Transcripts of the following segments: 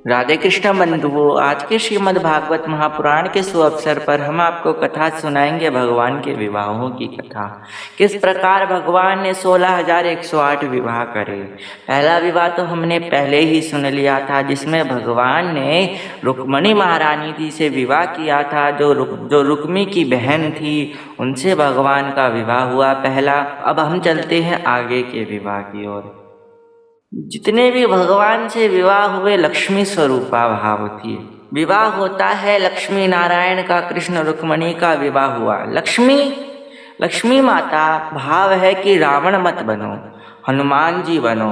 राधे कृष्ण बंधुओं, आज के श्रीमद् भागवत महापुराण के शुभ अवसर पर हम आपको कथा सुनाएंगे भगवान के विवाहों की कथा। किस प्रकार भगवान ने 16,108 विवाह करे। पहला विवाह तो हमने पहले ही सुन लिया था, जिसमें भगवान ने रुक्मिणी महारानी जी से विवाह किया था। जो रुक्मी की बहन थी, उनसे भगवान का विवाह हुआ पहला। अब हम चलते हैं आगे के विवाह की ओर। जितने भी भगवान से विवाह हुए लक्ष्मी स्वरूपा भाव थी। विवाह होता है लक्ष्मी नारायण का, कृष्ण रुक्मिणी का विवाह हुआ। लक्ष्मी माता भाव है कि रावण मत बनो, हनुमान जी बनो,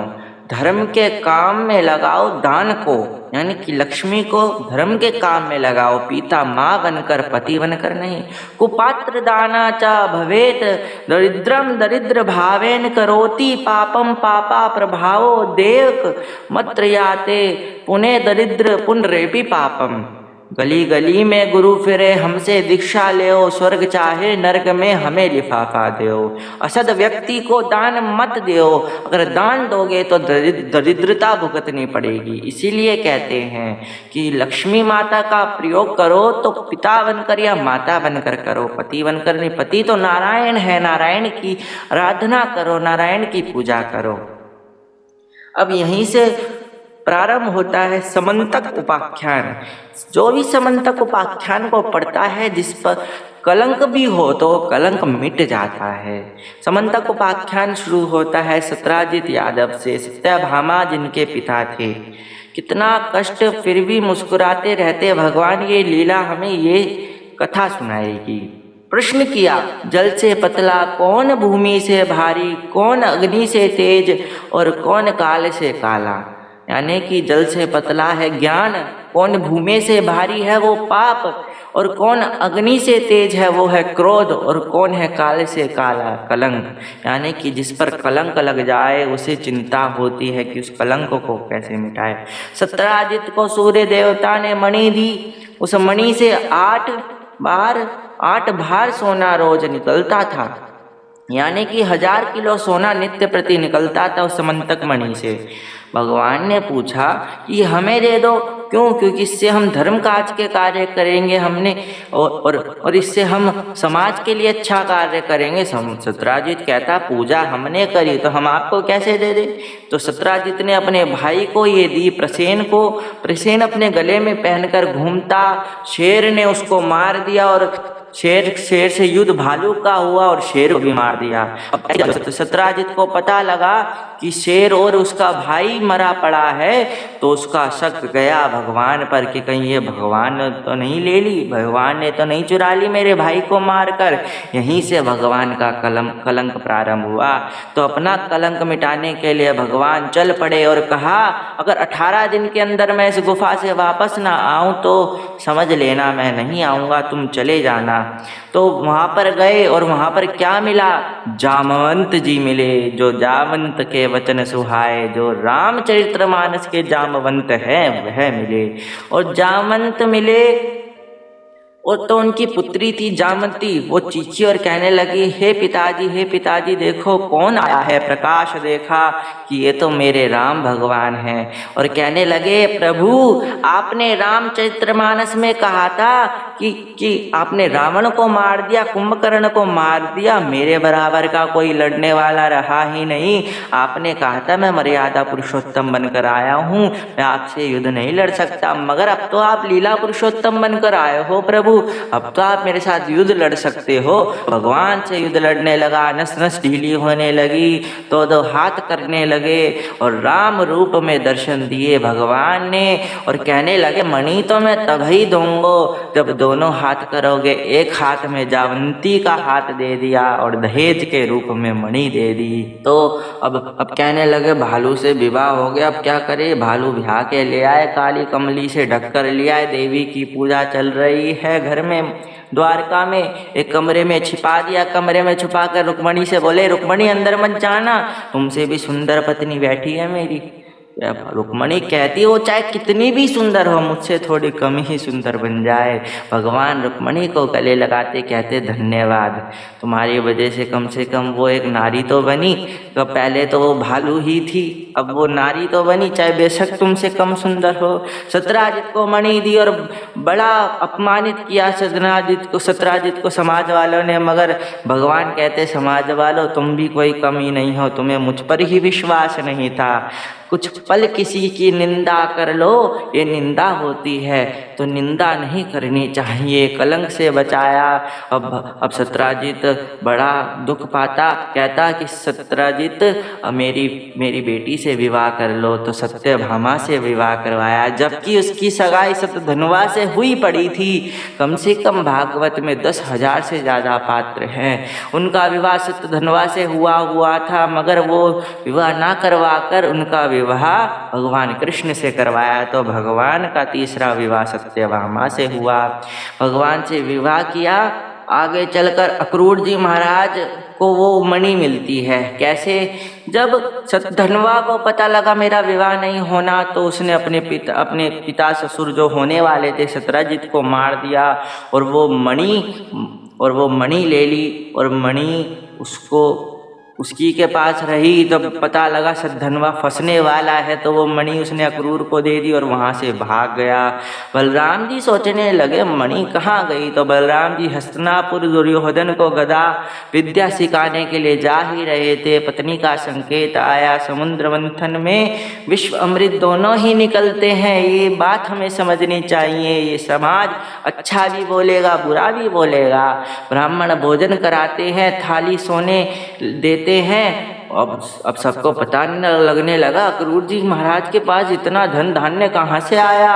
धर्म के काम में लगाओ दान को, यानी कि लक्ष्मी को धर्म के काम में लगाओ, पिता माँ बनकर पति बनकर नहीं। कुपात्र दाना च भवेत दरिद्रम दरिद्र भावेन करोति पापम पापा प्रभावो देवक मत्र याते पुणे दरिद्र पुनरेपि पापम। गली गली में गुरु फिरे हमसे दीक्षा लेओ, स्वर्ग चाहे नरक में हमें लिफाफा देओ। असद व्यक्ति को दान मत देओ, अगर दान दोगे तो दरिद्रता भुगतनी पड़ेगी। इसीलिए कहते हैं कि लक्ष्मी माता का प्रयोग करो तो पिता बनकर या माता बनकर करो, पति बनकर नहीं। पति तो नारायण है, नारायण की आराधना करो, नारायण की पूजा करो। अब यहीं से प्रारंभ होता है समंतक उपाख्यान। जो भी समंतक उपाख्यान को पढ़ता है, जिस पर कलंक भी हो तो कलंक मिट जाता है। समंतक उपाख्यान शुरू होता है सत्राजित यादव से। सत्यभामा जिनके पिता थे, कितना कष्ट फिर भी मुस्कुराते रहते। भगवान ये लीला हमें ये कथा सुनाएगी। प्रश्न किया, जल से पतला कौन, भूमि से भारी कौन, अग्नि से तेज और कौन काल से काला। यानी कि जल से पतला है ज्ञान, कौन भूमि से भारी है वो पाप, और कौन अग्नि से तेज है वो है क्रोध, और कौन है काल से काला कलंक। यानी कि जिस पर कलंक लग जाए उसे चिंता होती है कि उस कलंक को कैसे मिटाए। सत्राजित को सूर्य देवता ने मणि दी, उस मणि से 8 भार सोना रोज निकलता था। यानी कि 1000 किलो सोना नित्य प्रति निकलता था उस समंतक मणि से। भगवान ने पूछा कि हमें दे दो, क्यों? क्योंकि इससे हम धर्म काज के कार्य करेंगे हमने, और इससे हम समाज के लिए अच्छा कार्य करेंगे। सत्राजित कहता, पूजा हमने करी तो हम आपको कैसे दे दें। तो सत्राजित ने अपने भाई को ये दी, प्रसेन को। प्रसेन अपने गले में पहनकर घूमता। शेर ने उसको मार दिया, और शेर से युद्ध भालू का हुआ और शेर को भी मार दिया। अब सत्राजित को पता लगा कि शेर और उसका भाई मरा पड़ा है, तो उसका शक गया भगवान पर कि कहीं ये भगवान तो नहीं ले ली, भगवान ने तो नहीं चुरा ली मेरे भाई को मारकर। यहीं से भगवान का कलंक प्रारंभ हुआ। तो अपना कलंक मिटाने के लिए भगवान चल पड़े और कहा, अगर 18 दिन के अंदर मैं इस गुफा से वापस ना आऊं तो समझ लेना मैं नहीं आऊँगा, तुम चले जाना। तो वहाँ पर गए और वहाँ पर क्या मिला? जामवंत जी मिले, जो जामवंत के वचन सुहाए, जो रामचरितमानस के जामवंत हैं वह मिले। और जामवंत मिले, और तो उनकी पुत्री थी जामवंती, वो चीखी और कहने लगी, हे पिताजी देखो कौन आया है। प्रकाश देखा कि ये तो मेरे राम भगवान हैं, और कहने लगे, प्रभु आपने रामचरितमानस में कहा था कि आपने रावण को मार दिया, कुंभकर्ण को मार दिया, मेरे बराबर का कोई लड़ने वाला रहा ही नहीं। आपने कहा था मैं मर्यादा पुरुषोत्तम बनकर आया हूँ, मैं आपसे युद्ध नहीं लड़ सकता, मगर अब तो आप लीला पुरुषोत्तम बनकर आए हो प्रभु, अब तो आप मेरे साथ युद्ध लड़ सकते हो। भगवान से युद्ध लड़ने लगा, नस नस ढीली होने लगी, तो दो हाथ करने लगे, और राम रूप में दर्शन दिए भगवान ने, और कहने लगे, मणि तो मैं तभी दूंगा जब दोनों हाथ करोगे। एक हाथ में जावंती का हाथ दे दिया और दहेज के रूप में मणि दे दी। तो अब कहने लगे, भालू से विवाह हो गया, अब क्या करे। भालू ब्याह के ले आए, काली कमली से ढककर ले आए। देवी की पूजा चल रही है घर में, द्वारका में एक कमरे में छिपा दिया। कमरे में छुपा कर रुक्मिणी से बोले, रुक्मिणी अंदर मत जाना, तुमसे भी सुंदर पत्नी बैठी है मेरी। रुक्मणी कहती हो चाहे कितनी भी सुंदर हो, मुझसे थोड़ी कम ही सुंदर बन जाए। भगवान रुक्मणी को गले लगाते कहते धन्यवाद, तुम्हारी वजह से कम वो एक नारी तो बनी। तो पहले तो वो भालू ही थी, अब वो नारी तो बनी, चाहे बेशक तुमसे कम सुंदर हो। सत्राजित को मणि दी और बड़ा अपमानित किया सत्राजित को समाज वालों ने, मगर भगवान कहते समाज वालों तुम भी कोई कमी नहीं हो, तुम्हें मुझ पर ही विश्वास नहीं था। कुछ पल किसी की निंदा कर लो, ये निंदा होती है, तो निंदा नहीं करनी चाहिए, कलंक से बचाया। अब सत्राजित बड़ा दुख पाता, कहता कि सत्राजित मेरी बेटी से विवाह कर लो। तो सत्यभामा से विवाह करवाया, जबकि उसकी सगाई सतधनुवा से हुई पड़ी थी। कम से कम भागवत में 10,000 से ज़्यादा पात्र हैं, उनका विवाह सतधनुवा से हुआ था, मगर वो विवाह ना करवा कर उनका विवाह भगवान कृष्ण से करवाया। तो भगवान का तीसरा विवाह सत्यभामा से हुआ, भगवान से विवाह किया। आगे चलकर अक्रूर जी महाराज को वो मणि मिलती है। कैसे? जब सतधनुवा को पता लगा मेरा विवाह नहीं होना, तो उसने अपने पिता ससुर जो होने वाले थे सत्राजित को मार दिया, और वो मणि ले ली, और मणि उसकी के पास रही। जब पता लगा सतधनुवा फंसने वाला है, तो वो मणि उसने अक्रूर को दे दी और वहाँ से भाग गया। बलराम जी सोचने लगे मणि कहाँ गई, तो बलराम जी हस्तिनापुर दुर्योधन को गदा विद्या सिखाने के लिए जा ही रहे थे। पत्नी का संकेत आया, समुद्र मंथन में विश्व अमृत दोनों ही निकलते हैं, ये बात हमें समझनी चाहिए। ये समाज अच्छा भी बोलेगा बुरा भी बोलेगा। ब्राह्मण भोजन कराते हैं, थाली सोने देते हैं। अब सबको पता लगने लगा अक्रूर जी महाराज के पास इतना धन धान्य कहाँ से आया,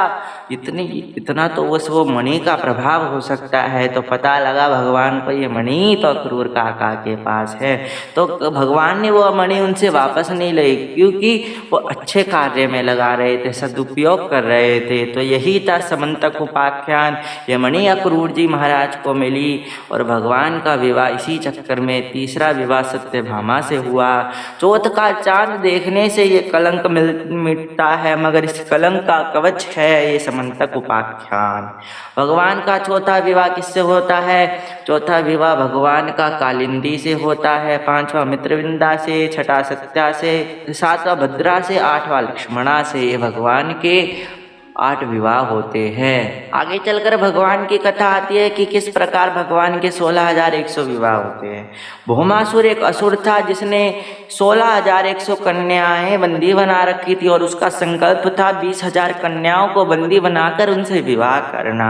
इतना तो वो मणि का प्रभाव हो सकता है। तो पता लगा भगवान को ये मणि तो अक्रूर काका के पास है। तो भगवान ने वो मणि उनसे वापस नहीं ली, क्योंकि वो अच्छे कार्य में लगा रहे थे, सदुपयोग कर रहे थे। तो यही था समंतक उपाख्यान। ये मणि अक्रूर जी महाराज को मिली और भगवान का विवाह इसी चक्कर में, तीसरा विवाह सत्यभामा से हुआ। चौथ का चांद देखने से ये कलंक मिटता है, मगर इस कलंक का कवच है ये समंतक उपाख्यान। भगवान का चौथा विवाह किससे होता है? चौथा विवाह भगवान का कालिंदी से होता है, पांचवा मित्रविंदा से, छठा सत्या से, सातवां भद्रा से, आठवां लक्ष्मणा से। ये भगवान के 8 विवाह होते हैं। आगे चलकर भगवान की कथा आती है कि किस प्रकार भगवान के 16,100 विवाह होते हैं। भौमासुर एक असुर था जिसने 16,100 कन्याएं बंदी बना रखी थी, और उसका संकल्प था 20,000 कन्याओं को बंदी बनाकर उनसे विवाह करना।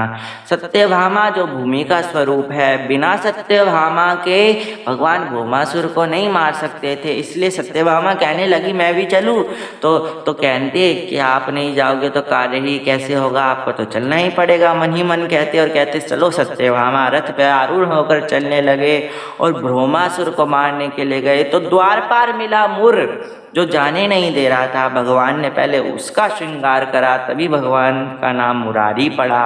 सत्यभामा जो भूमि का स्वरूप है, बिना सत्यभामा के भगवान भौमासुर को नहीं मार सकते थे, इसलिए सत्यभामा कहने लगी मैं भी चलूँ। तो कहते कि आप नहीं जाओगे तो कार्य ही कैसे होगा, आपको तो चलना ही पड़ेगा। मन ही मन कहते चलो। सत्यभामा रथ पे आरूढ़ होकर चलने लगे और भौमासुर को मारने के लिए गए। तो द्वारपाल मिला मुर, जो जाने नहीं दे रहा था। भगवान ने पहले उसका श्रृंगार करा, तभी भगवान का नाम मुरारी पड़ा।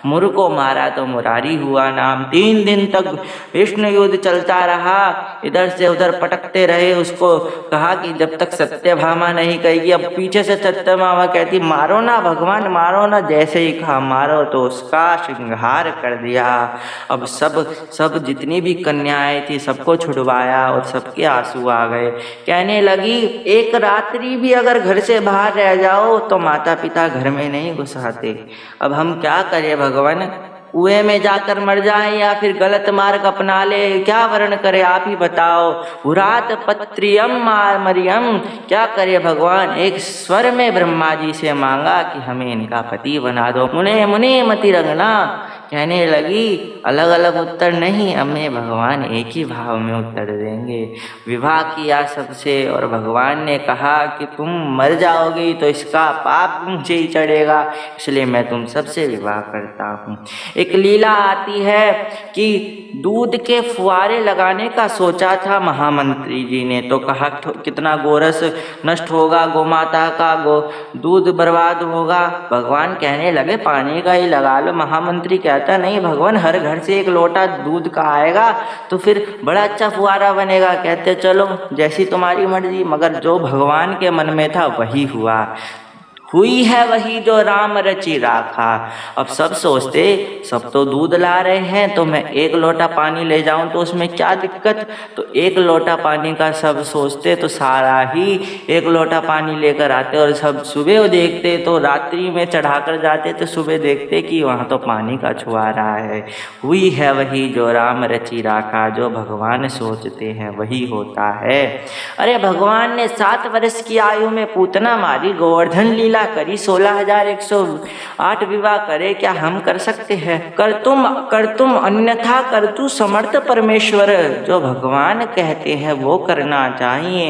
मुर को मारा तो मुरारी हुआ नाम। 3 दिन तक विष्णु युद्ध चलता रहा, इधर से उधर पटकते रहे। उसको कहा कि जब तक सत्यभामा नहीं कहेगी। अब पीछे से सत्यभामा कहती मारो ना भगवान मारो ना, जैसे ही कहा मारो तो उसका श्रृंगार कर दिया। अब सब जितनी भी कन्याएं थी सबको छुड़वाया और सबके आंसू आ गए। कहने लगी एक रात्रि भी अगर घर से बाहर रह जाओ तो माता पिता घर में नहीं घुसाते। अब हम क्या करें भगवान, कुएं में जाकर मर जाएं या फिर गलत मार्ग अपना ले, क्या वर्ण करे आप ही बताओ। हुरात पत्रियम मरियम, क्या करे भगवान। एक स्वर में ब्रह्मा जी से मांगा कि हमें इनका पति बना दो। मुने मुने मति रंगना, कहने लगी अलग अलग उत्तर नहीं, हमें भगवान एक ही भाव में उत्तर देंगे। विवाह किया सबसे और भगवान ने कहा कि तुम मर जाओगी तो इसका पाप मुझे ही चढ़ेगा, इसलिए मैं तुम सबसे विवाह करता हूँ। एक लीला आती है कि दूध के फुआरे लगाने का सोचा था महामंत्री जी ने, तो कहा कितना गोरस नष्ट होगा, गोमाता का दूध बर्बाद होगा। भगवान कहने लगे पानी का ही लगा लो। महामंत्री कह ऐसा नहीं भगवान, हर घर से एक लोटा दूध का आएगा तो फिर बड़ा अच्छा फुहारा बनेगा। कहते चलो जैसी तुम्हारी मर्जी, मगर जो भगवान के मन में था वही हुआ, हुई है वही जो राम रचि राखा। अब सब सोचते सब तो दूध ला रहे हैं तो मैं एक लोटा पानी ले जाऊं तो उसमें क्या दिक्कत, तो एक लोटा पानी का सब सोचते तो सारा ही एक लोटा पानी लेकर आते, और सब सुबह देखते तो रात्रि में चढ़ाकर जाते तो सुबह देखते कि वहाँ तो पानी का छुआरा है। हुई है वही जो राम रचि राखा, जो भगवान सोचते हैं वही होता है। अरे भगवान ने 7 वर्ष की आयु में पूतना मारी, गोवर्धन लीला करी, 16,108 विवाह करे, क्या हम कर सकते हैं? कर तुम अन्यथा कर तू समर्थ परमेश्वर। जो भगवान कहते हैं वो करना चाहिए,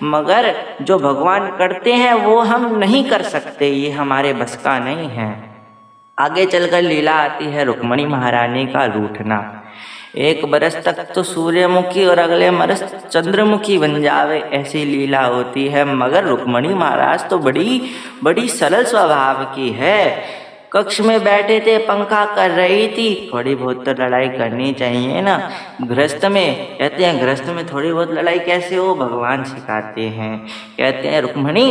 मगर जो भगवान करते हैं वो हम नहीं कर सकते, ये हमारे बस का नहीं है। आगे चलकर लीला आती है रुक्मणी महारानी का रूठना। 1 बरस तक तो सूर्यमुखी और अगले बरस चंद्रमुखी बन जावे, ऐसी लीला होती है। मगर रुक्मणी महाराज तो बड़ी सरल स्वभाव की है। कक्ष में बैठे थे, पंखा कर रही थी, थोड़ी बहुत तो लड़ाई करनी चाहिए ना। गृहस्थ में कहते हैं, गृहस्थ में थोड़ी बहुत लड़ाई कैसे हो, भगवान सिखाते हैं। कहते हैं रुक्मणी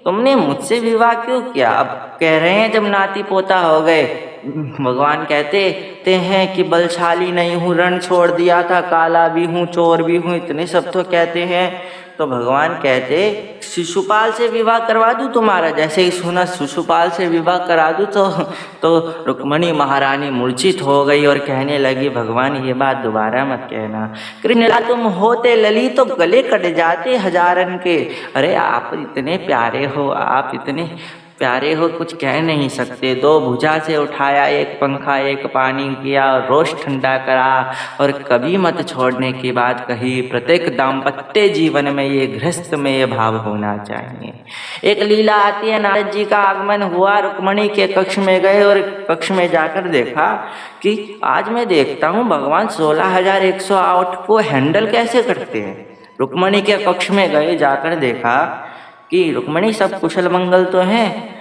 तुमने मुझसे विवाह क्यों किया? अब कह रहे हैं जब नाती पोता हो गए, भगवान कहते हैं कि बलशाली नहीं हूँ, रण छोड़ दिया था, काला भी हूँ, चोर भी हूँ, इतने सब तो कहते हैं। तो भगवान कहते शिशुपाल से विवाह करवा दूँ तुम्हारा? जैसे ही सुना शिशुपाल से विवाह करा दूँ तो रुक्मणी महारानी मूर्छित हो गई और कहने लगी भगवान ये बात दोबारा मत कहना। कृष्ण तुम होते लली तो गले कट जाते हजारन के। अरे आप इतने प्यारे हो, आप इतने प्यारे हो, कुछ कह नहीं सकते। 2 भुजा से उठाया, 1 पंखा 1 पानी किया, रोज ठंडा करा, और कभी मत छोड़ने की बात कही। प्रत्येक दाम्पत्य जीवन में ये गृहस्थ में ये भाव होना चाहिए। एक लीला आती है, नारद जी का आगमन हुआ, रुक्मणी के कक्ष में गए और कक्ष में जाकर देखा कि आज मैं देखता हूँ भगवान 16,108 को हैंडल कैसे करते हैं। रुक्मणी के कक्ष में गए, जाकर देखा कि रुक्मणी सब कुशल मंगल तो हैं?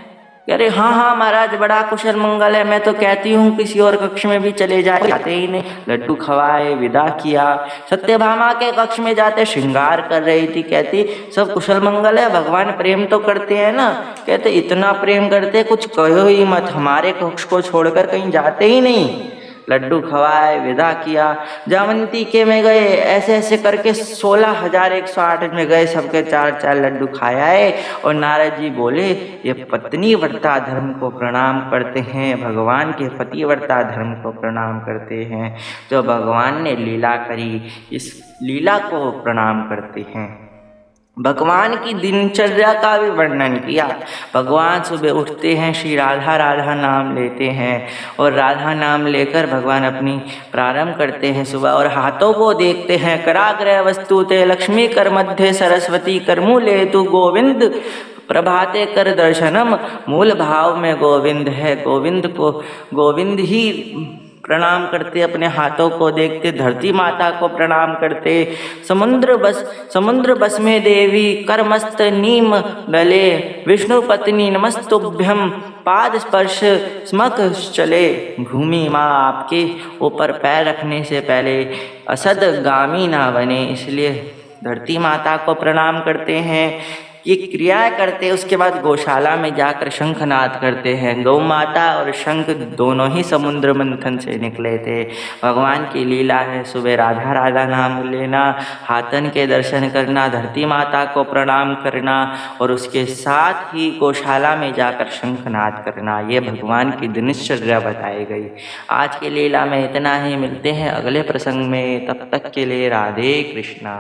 अरे हाँ महाराज बड़ा कुशल मंगल है, मैं तो कहती हूँ किसी और कक्ष में भी चले जाते ही नहीं। लड्डू खवाए, विदा किया। सत्यभामा के कक्ष में जाते श्रृंगार कर रही थी, कहती सब कुशल मंगल है, भगवान प्रेम तो करते हैं ना। कहते इतना प्रेम करते कुछ कहो ही मत, हमारे कक्ष को छोड़कर कहीं जाते ही नहीं। लड्डू खवाए, विदा किया। जावंती के में गए, ऐसे ऐसे करके 16,108 में गए, सबके 4 लड्डू खाए। और नारद जी बोले ये पत्नी व्रता धर्म को प्रणाम करते हैं, भगवान के पतिव्रता धर्म को प्रणाम करते हैं। जो भगवान ने लीला करी इस लीला को प्रणाम करते हैं। भगवान की दिनचर्या का भी वर्णन किया। भगवान सुबह उठते हैं, श्री राधा राधा नाम लेते हैं, और राधा नाम लेकर भगवान अपनी प्रारंभ करते हैं सुबह। और हाथों को देखते हैं, कराग्रह वस्तु ते लक्ष्मी कर मध्य सरस्वती कर मूले तू गोविंद प्रभाते कर दर्शनम। मूल भाव में गोविंद है, गोविंद ही प्रणाम करते, अपने हाथों को देखते, धरती माता को प्रणाम करते। समुद्र बस में देवी करमस्त नीम डले, विष्णु पत्नी नमस्तुभ्यम पाद स्पर्श स्मक चले। भूमि माँ आपके ऊपर पैर रखने से पहले असद गामी ना बने, इसलिए धरती माता को प्रणाम करते हैं। ये क्रियाएं करते, उसके बाद गौशाला में जाकर शंखनाद करते हैं। गौ माता और शंख दोनों ही समुद्र मंथन से निकले थे। भगवान की लीला है सुबह राधा राधा नाम लेना, हाथन के दर्शन करना, धरती माता को प्रणाम करना, और उसके साथ ही गौशाला में जाकर शंखनाद करना। ये भगवान की दिनचर्या बताई गई। आज की लीला में इतना ही, मिलते हैं अगले प्रसंग में, तब तक के लिए राधे कृष्णा।